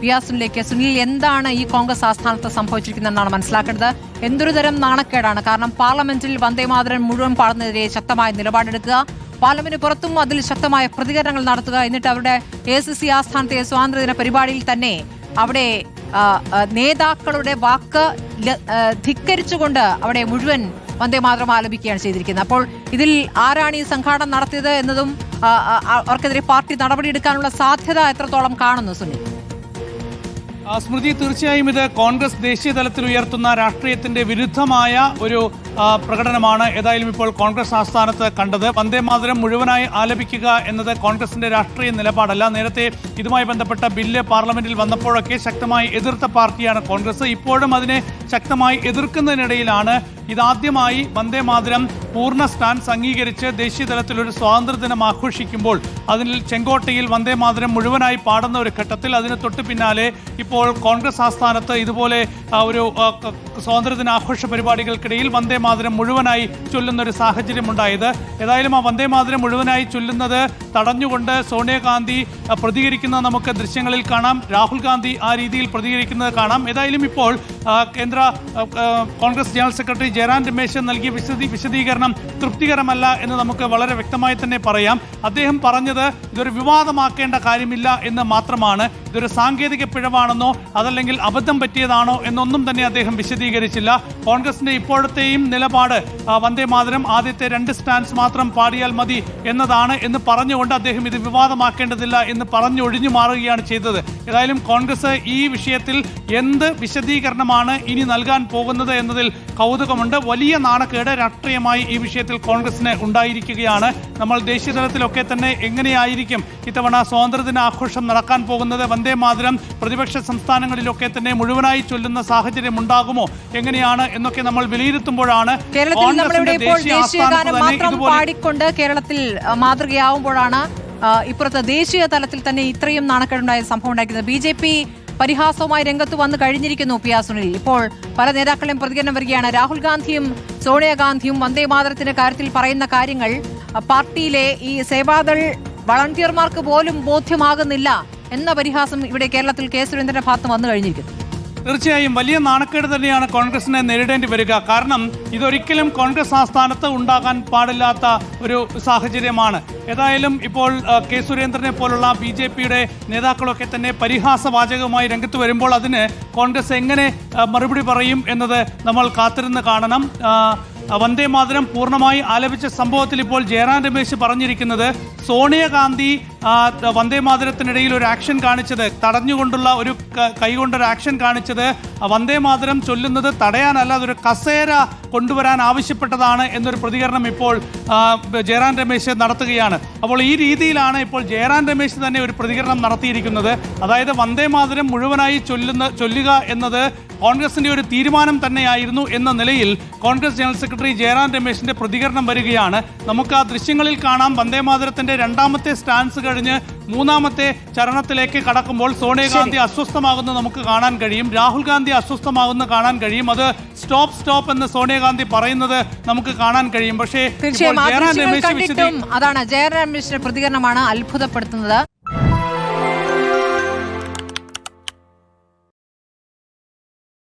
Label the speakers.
Speaker 1: പിയാസുനിലേക്ക്. സുനിൽ, എന്താണ് ഈ കോൺഗ്രസ് ആസ്ഥാനത്ത് സംഭവിച്ചിരിക്കുന്നതെന്നാണ് മനസ്സിലാക്കേണ്ടത്? എന്തൊരു തരം നാണക്കേടാണ്? കാരണം പാർലമെന്റിൽ വന്ദേമാതരം മുഴുവൻ പാടുന്നതിനെതിരെ ശക്തമായ നിലപാടെടുക്കുക, പാർലമെന്റ് പുറത്തും അതിൽ ശക്തമായ പ്രതികരണങ്ങൾ നടത്തുക, എന്നിട്ട് അവരുടെ ACC ആസ്ഥാനത്തെ സ്വാതന്ത്ര്യദിന പരിപാടിയിൽ തന്നെ അവിടെ നേതാക്കളുടെ വാക്ക് ധിക്കരിച്ചുകൊണ്ട് അവിടെ മുഴുവൻ വന്ദേമാതരം ആലപിക്കുകയാണ് ചെയ്തിരിക്കുന്നത്. അപ്പോൾ ഇതിൽ ആരാണ് ഈ സംഘാടനം നടത്തിയത് എന്നതും അവർക്കെതിരെ പാർട്ടി നടപടിയെടുക്കാനുള്ള സാധ്യത എത്രത്തോളം കാണുന്നു സുനിൽ?
Speaker 2: സ്മൃതി, തീർച്ചയായും ഇത് കോൺഗ്രസ് ദേശീയ തലത്തിൽ ഉയർത്തുന്ന രാഷ്ട്രീയത്തിന്റെ വിരുദ്ധമായ ഒരു പ്രകടനമാണ് ഏതായാലും ഇപ്പോൾ കോൺഗ്രസ് ആസ്ഥാനത്ത് കണ്ടത്. വന്ദേമാതരം മുഴുവനായി ആലപിക്കുക എന്നത് കോൺഗ്രസിന്റെ രാഷ്ട്രീയ നിലപാടല്ല. നേരത്തെ ഇതുമായി ബന്ധപ്പെട്ട ബില്ല് പാർലമെന്റിൽ വന്നപ്പോഴൊക്കെ ശക്തമായി എതിർത്ത പാർട്ടിയാണ് കോൺഗ്രസ്. ഇപ്പോഴും അതിനെ ശക്തമായി എതിർക്കുന്നതിനിടയിലാണ് ഇതാദ്യമായി വന്ദേമാതരം പൂർണ്ണ സ്റ്റാൻസ് അംഗീകരിച്ച് ദേശീയ തലത്തിൽ ഒരു സ്വാതന്ത്ര്യദിനം ആഘോഷിക്കുമ്പോൾ അതിൽ ചെങ്കോട്ടയിൽ വന്ദേമാതരം മുഴുവനായി പാടുന്ന ഒരു ഘട്ടത്തിൽ അതിന് തൊട്ട് പിന്നാലെ ഇപ്പോൾ കോൺഗ്രസ് ആസ്ഥാനത്ത് ഇതുപോലെ ഒരു സ്വാതന്ത്ര്യദിനാഘോഷ പരിപാടികൾക്കിടയിൽ വന്ദേമാതരം മുഴുവനായി ചൊല്ലുന്ന ഒരു സാഹചര്യം ഉണ്ടായത്. ഏതായാലും ആ വന്ദേമാതരം മുഴുവനായി ചൊല്ലുന്നത് തടഞ്ഞുകൊണ്ട് സോണിയാഗാന്ധി പ്രതികരിക്കുന്നത് നമുക്ക് ദൃശ്യങ്ങളിൽ കാണാം. രാഹുൽ ഗാന്ധി ആ രീതിയിൽ പ്രതികരിക്കുന്നത് കാണാം. ഏതായാലും ഇപ്പോൾ കേന്ദ്ര കോൺഗ്രസ് ജനറൽ സെക്രട്ടറി ജയറാം രമേശ് നൽകിയ വിശദീകരണം തൃപ്തികരമല്ല എന്ന് നമുക്ക് വളരെ വ്യക്തമായി തന്നെ പറയാം. അദ്ദേഹം പറഞ്ഞത് ഇതൊരു വിവാദമാക്കേണ്ട കാര്യമില്ല എന്ന് മാത്രമാണ്. ഇതൊരു സാങ്കേതിക പിഴവാണെന്നോ അതല്ലെങ്കിൽ അബദ്ധം പറ്റിയതാണോ എന്നൊന്നും തന്നെ അദ്ദേഹം വിശദീകരിച്ചില്ല. കോൺഗ്രസിന്റെ ഇപ്പോഴത്തെയും നിലപാട് വന്ദേമാതരം ആദ്യത്തെ 2 സ്റ്റാൻസ് മാത്രം പാടിയാൽ മതി എന്നതാണ് എന്ന് പറഞ്ഞുകൊണ്ട് അദ്ദേഹം ഇത് വിവാദമാക്കേണ്ടതില്ല എന്ന് പറഞ്ഞൊഴിഞ്ഞു മാറുകയാണ് ചെയ്തത്. ഏതായാലും കോൺഗ്രസ് ഈ വിഷയത്തിൽ എന്ത് വിശദീകരണമാണ് ഇനി നൽകാൻ പോകുന്നത് എന്നതിൽ കൗതുകമുണ്ട്. വലിയ നാണക്കേട് രാഷ്ട്രീയമായി ഈ വിഷയത്തിൽ കോൺഗ്രസിന് ഉണ്ടായിരിക്കുകയാണ്. നമ്മൾ ദേശീയ തലത്തിലൊക്കെ തന്നെ എങ്ങനെയായിരിക്കും ഇത്തവണ സ്വാതന്ത്ര്യദിന ആഘോഷം നടക്കാൻ പോകുന്നത്? വന്ദേമാതരം പ്രതിപക്ഷ സംസ്ഥാനങ്ങളിലൊക്കെ തന്നെ മുഴുവനായി ചൊല്ലുന്ന സാഹചര്യം ഉണ്ടാകുമോ, എങ്ങനെയാണ് എന്നൊക്കെ നമ്മൾ വിലയിരുത്തുമ്പോഴാണ്
Speaker 1: പാടിക്കൊണ്ട് കേരളത്തിൽ മാതൃകയാവുമ്പോഴാണ് ഇപ്പുറത്ത് ദേശീയ തലത്തിൽ തന്നെ ഇത്രയും നാണക്കേടുണ്ടായ സംഭവം ഉണ്ടായിരിക്കുന്നത്. BJP പരിഹാസവുമായി രംഗത്ത് വന്നു കഴിഞ്ഞിരിക്കുന്നു പിയാസുനിൽ. ഇപ്പോൾ പല നേതാക്കളെയും പ്രതികരണം വരികയാണ്. രാഹുൽ ഗാന്ധിയും സോണിയാഗാന്ധിയും വന്ദേമാതരത്തിന്റെ കാര്യത്തിൽ പറയുന്ന കാര്യങ്ങൾ പാർട്ടിയിലെ ഈ സേവാദൾ വളണ്ടിയർമാർക്ക് പോലും ബോധ്യമാകുന്നില്ല എന്ന പരിഹാസം ഇവിടെ കേരളത്തിൽ കെ സുരേന്ദ്രന്റെ ഭാഗത്ത് വന്നു കഴിഞ്ഞിരിക്കുന്നു.
Speaker 2: തീർച്ചയായും വലിയ നാണക്കേട് തന്നെയാണ് കോൺഗ്രസിനെ നേരിടേണ്ടി വരിക. കാരണം ഇതൊരിക്കലും കോൺഗ്രസ് ആസ്ഥാനത്ത് ഉണ്ടാകാൻ പാടില്ലാത്ത ഒരു സാഹചര്യമാണ്. ഏതായാലും ഇപ്പോൾ കെ സുരേന്ദ്രനെ പോലുള്ള BJPയുടെ നേതാക്കളൊക്കെ തന്നെ പരിഹാസവാചകവുമായി രംഗത്ത് വരുമ്പോൾ അതിന് കോൺഗ്രസ് എങ്ങനെ മറുപടി പറയും എന്നത് നമ്മൾ കാത്തിരുന്ന് കാണണം. വന്ദേമാതരം പൂർണ്ണമായി ആലപിച്ച സംഭവത്തിൽ ഇപ്പോൾ ജയറാം രമേശ് പറഞ്ഞിരിക്കുന്നത് സോണിയാഗാന്ധി വന്ദേമാതരത്തിനിടയിൽ ഒരു ആക്ഷൻ കാണിച്ചത്, തടഞ്ഞുകൊണ്ടുള്ള ഒരു കൈകൊണ്ടൊരു ആക്ഷൻ കാണിച്ചത് വന്ദേമാതരം ചൊല്ലുന്നത് തടയാനല്ല, അതൊരു കസേര കൊണ്ടുവരാൻ ആവശ്യപ്പെട്ടതാണ് എന്നൊരു പ്രതികരണം ഇപ്പോൾ ജയറാം രമേശ് നടത്തുകയാണ്. അപ്പോൾ ഈ രീതിയിലാണ് ഇപ്പോൾ ജയറാം രമേശ് തന്നെ ഒരു പ്രതികരണം നടത്തിയിരിക്കുന്നത്. അതായത് വന്ദേമാതരം മുഴുവനായി ചൊല്ലുക എന്നത് കോൺഗ്രസിന്റെ ഒരു തീരുമാനം തന്നെയായിരുന്നു എന്ന നിലയിൽ കോൺഗ്രസ് ജനറൽ സെക്രട്ടറി ജയറാം രമേശിന്റെ പ്രതികരണം വരികയാണ്. നമുക്ക് ആ ദൃശ്യങ്ങളിൽ കാണാം. വന്ദേമാതരത്തിന്റെ 2ാമത്തെ സ്റ്റാൻസ് കഴിഞ്ഞ് 3ാമത്തെ ചരണത്തിലേക്ക് കടക്കുമ്പോൾ സോണിയാഗാന്ധി അസ്വസ്ഥമാകുന്നത് നമുക്ക് കാണാൻ കഴിയും. രാഹുൽ ഗാന്ധി അസ്വസ്ഥമാകുന്നത് കാണാൻ കഴിയും. അത് സ്റ്റോപ്പ് സ്റ്റോപ്പ് എന്ന് സോണിയാഗാന്ധി പറയുന്നത് നമുക്ക് കാണാൻ കഴിയും. പക്ഷേ
Speaker 1: അതാണ് ജയറാം രമേശിന്റെ പ്രതികരണമാണ് അത്ഭുതപ്പെടുത്തുന്നത്.